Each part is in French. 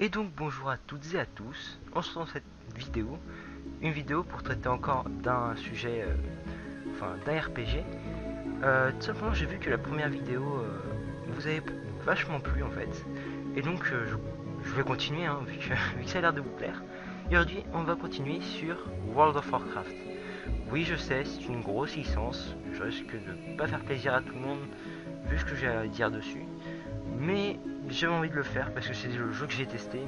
Et donc bonjour à toutes et à tous, on se retrouve dans cette vidéo, une vidéo pour traiter encore d'un sujet, d'un RPG. Tout simplement j'ai vu que la première vidéo vous avait vachement plu en fait, et donc je vais continuer vu que ça a l'air de vous plaire. Et aujourd'hui on va continuer sur World of Warcraft. Oui je sais, c'est une grosse licence, je risque de pas faire plaisir à tout le monde vu ce que j'ai à dire dessus. Mais j'avais envie de le faire parce que c'est le jeu que j'ai testé.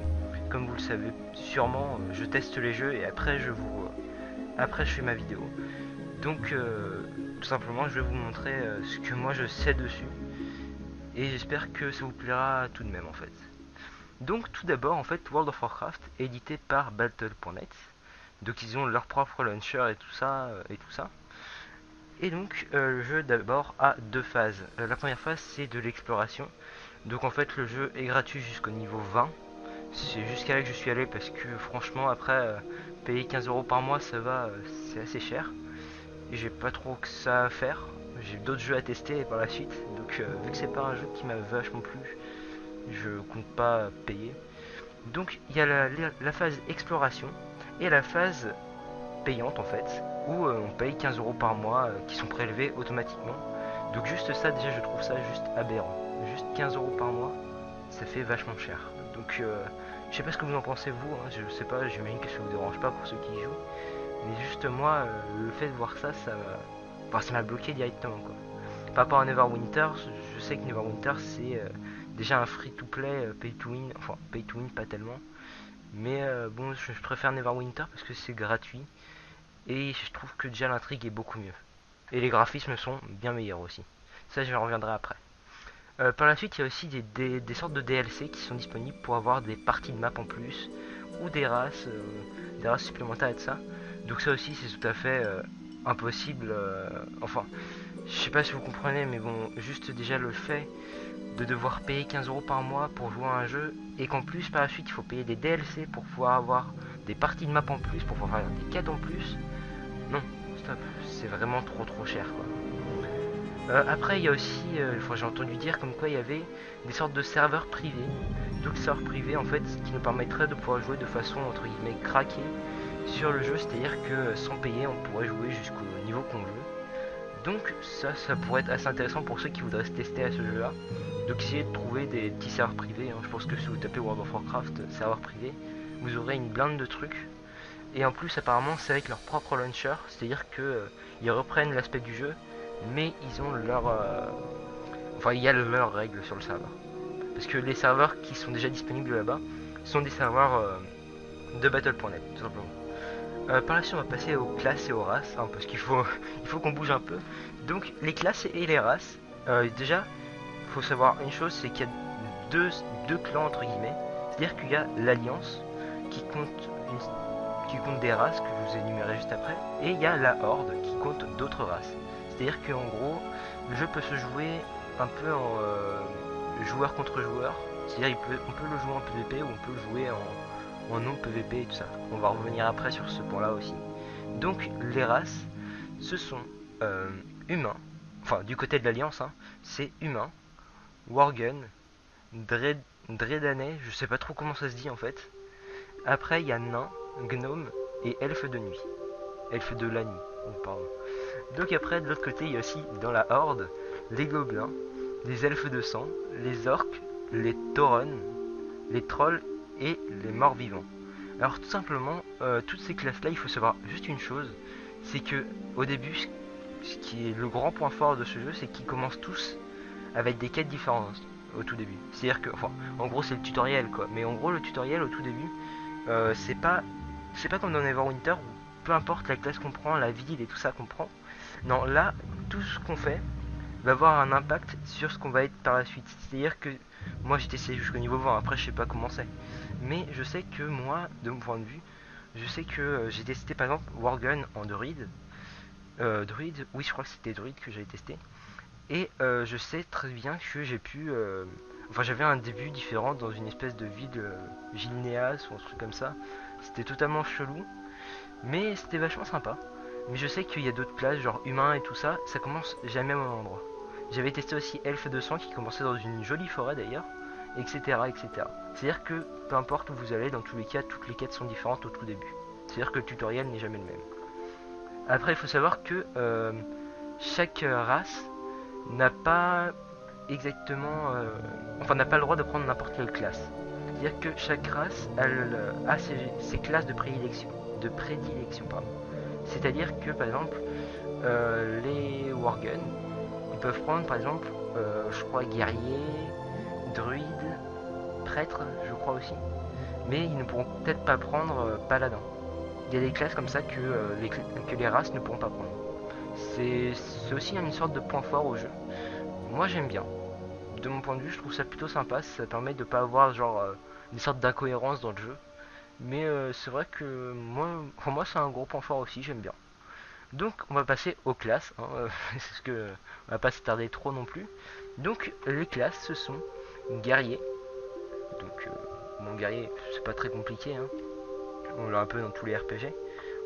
Comme vous le savez sûrement, je teste les jeux et après je fais ma vidéo. Donc tout simplement je vais vous montrer ce que moi je sais dessus. Et j'espère que ça vous plaira tout de même en fait. Donc tout d'abord en fait World of Warcraft est édité par Battle.net. Donc ils ont leur propre launcher et tout ça et tout ça. Et donc le jeu d'abord a deux phases. La première phase c'est de l'exploration. Donc en fait le jeu est gratuit jusqu'au niveau 20. C'est jusqu'à là que je suis allé parce que franchement après payer 15 € par mois ça va, c'est assez cher. Et j'ai pas trop que ça à faire. J'ai d'autres jeux à tester par la suite. Donc vu que c'est pas un jeu qui m'a vachement plu, je compte pas payer. Donc il y a la phase exploration et la phase payante en fait, où on paye 15 € par mois qui sont prélevés automatiquement. Donc juste ça déjà je trouve ça juste aberrant. Juste 15 € par mois, ça fait vachement cher. Donc je sais pas ce que vous en pensez vous, hein, je sais pas, j'imagine que ça vous dérange pas pour ceux qui y jouent. Mais juste moi, le fait de voir ça, ça m'a bloqué directement quoi. Par rapport à Neverwinter, je sais que Neverwinter c'est déjà un free-to-play pay to win, enfin pay to win pas tellement. Mais bon, je préfère Neverwinter parce que c'est gratuit. Et je trouve que déjà l'intrigue est beaucoup mieux. Et les graphismes sont bien meilleurs aussi. Ça, je reviendrai après. Par la suite, il y a aussi des sortes de DLC qui sont disponibles pour avoir des parties de map en plus, ou des races supplémentaires et de ça. Donc ça aussi, c'est tout à fait impossible. Enfin, je sais pas si vous comprenez, mais bon, juste déjà le fait de devoir payer 15 € par mois pour jouer à un jeu, et qu'en plus, par la suite, il faut payer des DLC pour pouvoir avoir des parties de map en plus, pour pouvoir faire des quêtes en plus. Non, stop, c'est vraiment trop cher quoi. Après, il y a aussi, j'ai entendu dire comme quoi il y avait des sortes de serveurs privés. Donc, serveurs privés en fait qui nous permettraient de pouvoir jouer de façon entre guillemets craquée sur le jeu, c'est-à-dire que sans payer, on pourrait jouer jusqu'au niveau qu'on veut. Donc, ça pourrait être assez intéressant pour ceux qui voudraient se tester à ce jeu-là. Donc, essayez de trouver des petits serveurs privés. Je pense que si vous tapez World of Warcraft serveur privé, vous aurez une blinde de trucs. Et en plus, apparemment, c'est avec leur propre launcher, c'est-à-dire que ils reprennent l'aspect du jeu, mais ils ont il y a leurs règles sur le serveur. Parce que les serveurs qui sont déjà disponibles là-bas sont des serveurs de Battle.net, tout simplement. Par la suite, on va passer aux classes et aux races, parce qu'il faut, il faut qu'on bouge un peu. Donc, les classes et les races, déjà, il faut savoir une chose, c'est qu'il y a deux clans, entre guillemets. C'est-à-dire qu'il y a l'Alliance, qui compte des races que je vous énumérerai juste après, et il y a la Horde qui compte d'autres races. C'est-à-dire qu'en gros, le jeu peut se jouer un peu en joueur contre joueur. C'est-à-dire on peut le jouer en PvP ou on peut le jouer en non PvP et tout ça. On va revenir après sur ce point-là aussi. Donc les races, ce sont humains, enfin du côté de l'Alliance, c'est humain, Worgen, Dredanais, je sais pas trop comment ça se dit en fait. Après il y a nain, gnome et elfe de nuit. Elfe de la nuit, pardon. Donc après, de l'autre côté, il y a aussi dans la horde les gobelins, les elfes de sang, les orques, les taurennes, les trolls et les morts vivants. Alors tout simplement, toutes ces classes-là, il faut savoir juste une chose, c'est que au début, ce qui est le grand point fort de ce jeu, c'est qu'ils commencent tous avec des quêtes différentes au tout début. C'est-à-dire que, en gros, c'est le tutoriel quoi. Mais en gros, le tutoriel au tout début, c'est pas comme dans Neverwinter où peu importe la classe qu'on prend, la ville et tout ça qu'on prend. Non, là, tout ce qu'on fait va avoir un impact sur ce qu'on va être par la suite. C'est-à-dire que moi j'ai testé jusqu'au niveau 20, après je sais pas comment c'est. Mais je sais que moi, de mon point de vue, je sais que j'ai testé par exemple Worgen en druide. Druide, oui je crois que c'était druide que j'avais testé. Et je sais très bien que j'ai pu... j'avais un début différent dans une espèce de ville Gilneas ou un truc comme ça. C'était totalement chelou, mais c'était vachement sympa. Mais je sais qu'il y a d'autres classes, genre humain et tout ça, ça commence jamais au même endroit. J'avais testé aussi elfe de sang qui commençait dans une jolie forêt d'ailleurs. etc. etc. C'est-à-dire que peu importe où vous allez, dans tous les cas, toutes les quêtes sont différentes au tout début. C'est-à-dire que le tutoriel n'est jamais le même. Après, il faut savoir que chaque race n'a pas exactement... enfin, n'a pas le droit de prendre n'importe quelle classe. C'est-à-dire que chaque race a ses classes de prédilection. Pardon. C'est-à-dire que, par exemple, les Worgen, ils peuvent prendre, par exemple, je crois, guerrier, druide, prêtre, je crois aussi. Mais ils ne pourront peut-être pas prendre paladin. Il y a des classes comme ça que les races ne pourront pas prendre. C'est aussi une sorte de point fort au jeu. Moi j'aime bien. De mon point de vue, je trouve ça plutôt sympa. Ça permet de pas avoir genre une sorte d'incohérence dans le jeu. Mais c'est vrai que pour moi c'est un gros point fort aussi, j'aime bien. Donc on va passer aux classes. Hein, parce que on va pas s'attarder trop non plus. Donc les classes ce sont guerrier. Donc mon guerrier c'est pas très compliqué. Hein. On l'a un peu dans tous les RPG.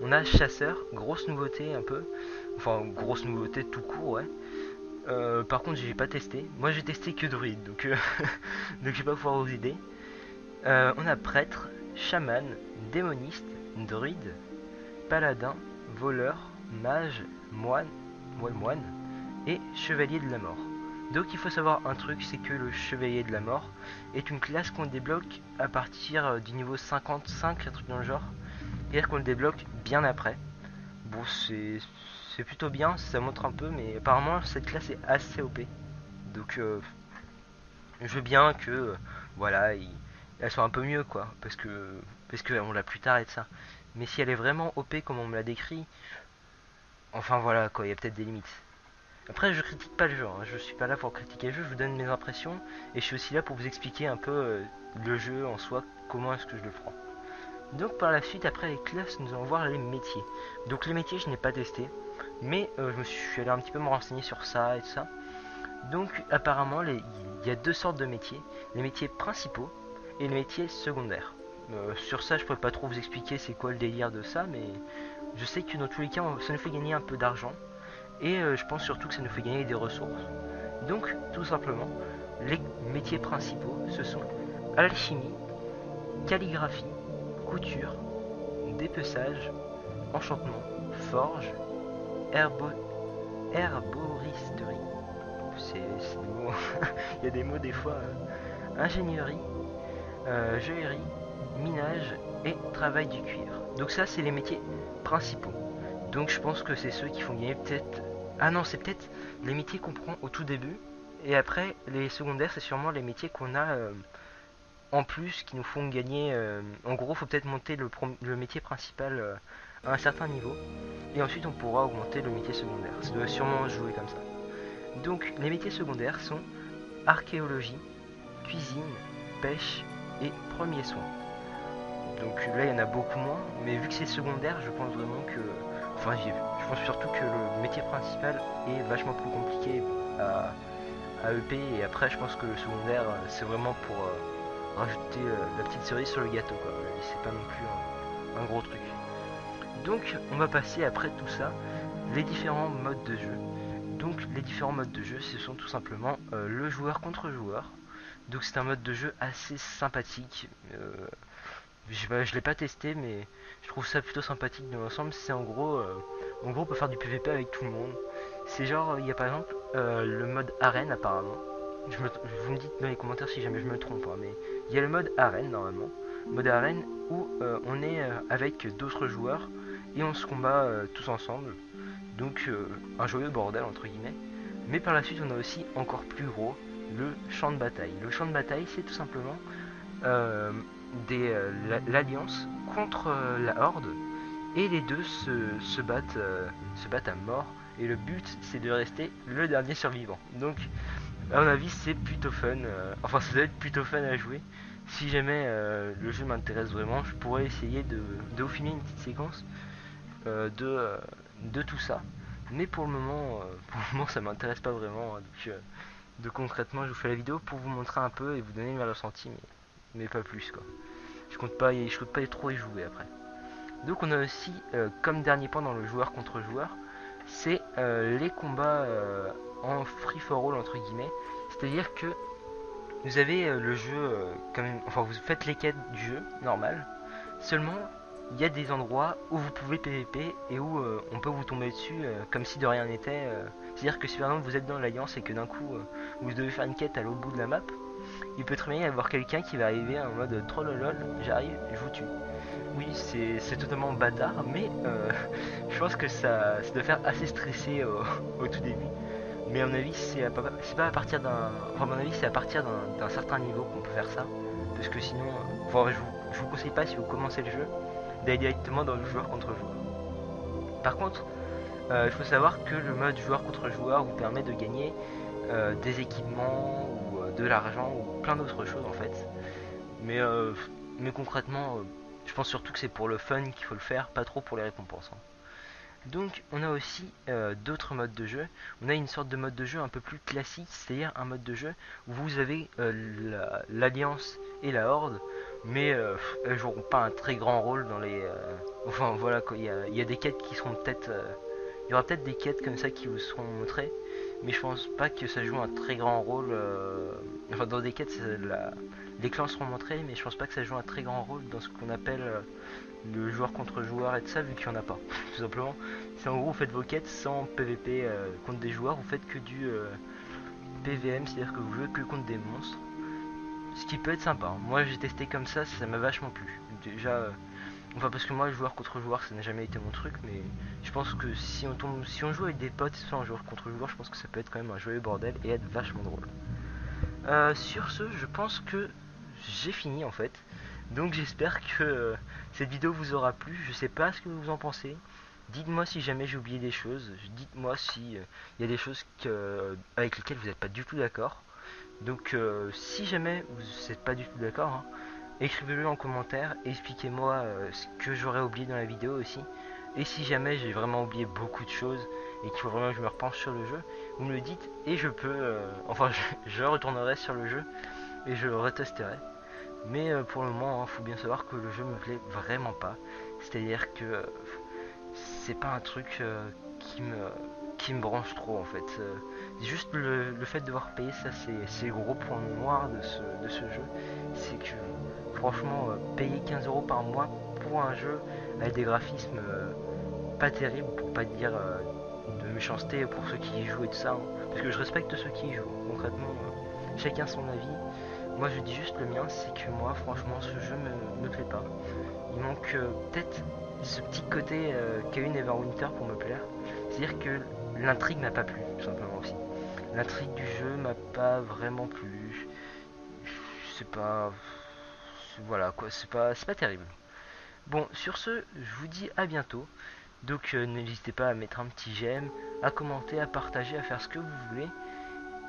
On a chasseur, grosse nouveauté un peu. Enfin grosse nouveauté tout court ouais. Par contre j'ai pas testé. Moi j'ai testé que druide donc donc je vais pas pouvoir vous aider. On a prêtre, chaman, démoniste, druide, paladin, voleur, mage, moine et chevalier de la mort. Donc il faut savoir un truc, c'est que le chevalier de la mort est une classe qu'on débloque à partir du niveau 55, un truc dans le genre. C'est-à-dire qu'on le débloque bien après. Bon c'est plutôt bien, ça montre un peu, mais apparemment cette classe est assez OP. Donc je veux bien que voilà, elle soit un peu mieux quoi, parce que on l'a plus tard et de ça. Mais si elle est vraiment OP comme on me l'a décrit, enfin voilà quoi, il y a peut-être des limites. Après je critique pas le jeu, hein. Je suis pas là pour critiquer le jeu, je vous donne mes impressions et je suis aussi là pour vous expliquer un peu le jeu en soi, comment est-ce que je le prends. Donc par la suite, après les classes, nous allons voir les métiers. Donc les métiers je n'ai pas testé, mais je suis allé un petit peu me renseigner sur ça et tout ça. Donc apparemment il y a deux sortes de métiers, les métiers principaux et les métiers secondaires. Sur ça je pourrais pas trop vous expliquer c'est quoi le délire de ça, mais je sais que dans tous les cas ça nous fait gagner un peu d'argent et je pense surtout que ça nous fait gagner des ressources. Donc tout simplement les métiers principaux ce sont alchimie, calligraphie, couture, dépeçage, enchantement, forge, herboristerie. C'est des mots. Il y a des mots des fois. Ingénierie, joaillerie, minage et travail du cuir. Donc ça c'est les métiers principaux. Donc je pense que c'est ceux qui font gagner peut-être... Ah non, c'est peut-être les métiers qu'on prend au tout début. Et après les secondaires c'est sûrement les métiers qu'on a en plus qui nous font gagner... en gros faut peut-être monter le métier principal à un certain niveau. Et ensuite on pourra augmenter le métier secondaire. Ça doit sûrement jouer comme ça. Donc les métiers secondaires sont archéologie, cuisine, pêche et premiers soins. Donc là il y en a beaucoup moins, mais vu que c'est secondaire, je pense vraiment que... Enfin je pense surtout que le métier principal est vachement plus compliqué à EP, et après je pense que le secondaire c'est vraiment pour rajouter la petite cerise sur le gâteau quoi. C'est pas non plus un gros truc. Donc on va passer après tout ça les différents modes de jeu. Donc les différents modes de jeu ce sont tout simplement le joueur contre joueur. Donc c'est un mode de jeu assez sympathique. Je l'ai pas testé mais je trouve ça plutôt sympathique dans l'ensemble. C'est en gros on peut faire du PVP avec tout le monde. C'est genre il y a par exemple le mode arène apparemment. Vous me dites dans les commentaires si jamais je me trompe hein, mais il y a le mode arène normalement. Mode arène où on est avec d'autres joueurs et on se combat tous ensemble. Donc un joyeux bordel entre guillemets. Mais par la suite on a aussi encore plus gros le champ de bataille. Le champ de bataille c'est tout simplement l'alliance contre la horde et les deux se battent à mort et le but c'est de rester le dernier survivant. Donc à mon avis c'est plutôt fun, enfin ça doit être plutôt fun à jouer. Si jamais le jeu m'intéresse vraiment, je pourrais essayer de vous filmer une petite séquence de tout ça. Mais pour le moment ça m'intéresse pas vraiment. Donc concrètement je vous fais la vidéo pour vous montrer un peu et vous donner mes ressentis, mais pas plus quoi. Je compte pas trop y jouer après. Donc on a aussi comme dernier point dans le joueur contre joueur, c'est les combats en free for all entre guillemets. C'est à dire que vous avez le jeu, enfin vous faites les quêtes du jeu, normal. Seulement, il y a des endroits où vous pouvez PVP et où on peut vous tomber dessus comme si de rien n'était. C'est-à-dire que si par exemple vous êtes dans l'alliance et que d'un coup vous devez faire une quête à l'autre bout de la map, il peut très bien y avoir quelqu'un qui va arriver en mode trollolol, j'arrive, je vous tue. Oui, c'est totalement bâtard, mais je pense que ça doit faire assez stresser au tout début. Mais à mon avis, c'est pas à partir d'un. Enfin, à mon avis, c'est à partir d'un certain niveau qu'on peut faire ça. Parce que sinon, enfin, je vous conseille pas si vous commencez le jeu d'aller directement dans le joueur contre joueur. Par contre, il faut savoir que le mode joueur contre joueur vous permet de gagner des équipements ou de l'argent ou plein d'autres choses en fait. Mais, euh, mais concrètement, je pense surtout que c'est pour le fun qu'il faut le faire, pas trop pour les récompenses, hein. Donc on a aussi d'autres modes de jeu. On a une sorte de mode de jeu un peu plus classique, c'est-à-dire un mode de jeu où vous avez l'Alliance et la Horde, mais elles joueront pas un très grand rôle dans les... enfin voilà quoi, il y a des quêtes qui seront peut-être... il y aura peut-être des quêtes comme ça qui vous seront montrées, mais je pense pas que ça joue un très grand rôle. Enfin dans des quêtes, les clans seront montrés, mais je pense pas que ça joue un très grand rôle dans ce qu'on appelle le joueur contre joueur et de ça, vu qu'il n'y en a pas. Tout simplement, c'est en gros vous faites vos quêtes sans PVP contre des joueurs, vous faites que du PVM, c'est-à-dire que vous jouez que contre des monstres. Ce qui peut être sympa, hein. Moi j'ai testé comme ça m'a vachement plu. Déjà, enfin parce que moi joueur contre joueur ça n'a jamais été mon truc, mais je pense que si on joue avec des potes sans joueur contre joueur, je pense que ça peut être quand même un joyeux bordel et être vachement drôle. Sur ce, je pense que j'ai fini en fait. Donc j'espère que cette vidéo vous aura plu. Je sais pas ce que vous en pensez. Dites-moi si jamais j'ai oublié des choses. Dites-moi si il y a des choses avec lesquelles vous n'êtes pas du tout d'accord. Donc si jamais vous n'êtes pas du tout d'accord, hein, écrivez-le en commentaire. Expliquez-moi ce que j'aurais oublié dans la vidéo aussi. Et si jamais j'ai vraiment oublié beaucoup de choses et qu'il faut vraiment que je me repenche sur le jeu, vous me le dites et je peux... enfin je retournerai sur le jeu et je le retesterai. Mais pour le moment, il faut bien savoir que le jeu me plaît vraiment pas. C'est-à-dire que c'est pas un truc qui me branche trop en fait. Juste le fait de devoir payer ça, c'est le gros point noir de ce jeu. C'est que franchement, payer 15 € par mois pour un jeu avec des graphismes pas terribles, pour pas dire de méchanceté pour ceux qui y jouent et tout ça, hein. Parce que je respecte ceux qui y jouent. Concrètement, chacun son avis. Moi je dis juste le mien, c'est que moi franchement ce jeu me plaît pas. Il manque peut-être ce petit côté qu'a eu Neverwinter pour me plaire. C'est-à-dire que l'intrigue m'a pas plu, tout simplement aussi. L'intrigue du jeu m'a pas vraiment plu. C'est pas... Voilà quoi, c'est pas terrible. Bon, sur ce, je vous dis à bientôt. Donc n'hésitez pas à mettre un petit j'aime, à commenter, à partager, à faire ce que vous voulez.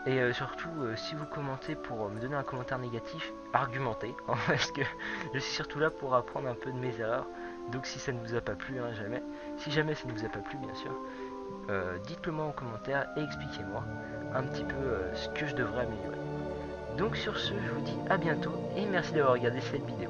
Et surtout, si vous commentez pour me donner un commentaire négatif, argumentez, hein, parce que je suis surtout là pour apprendre un peu de mes erreurs. Donc si ça ne vous a pas plu, hein, si jamais ça ne vous a pas plu, bien sûr, dites-le moi en commentaire et expliquez-moi un petit peu ce que je devrais améliorer. Donc sur ce, je vous dis à bientôt et merci d'avoir regardé cette vidéo.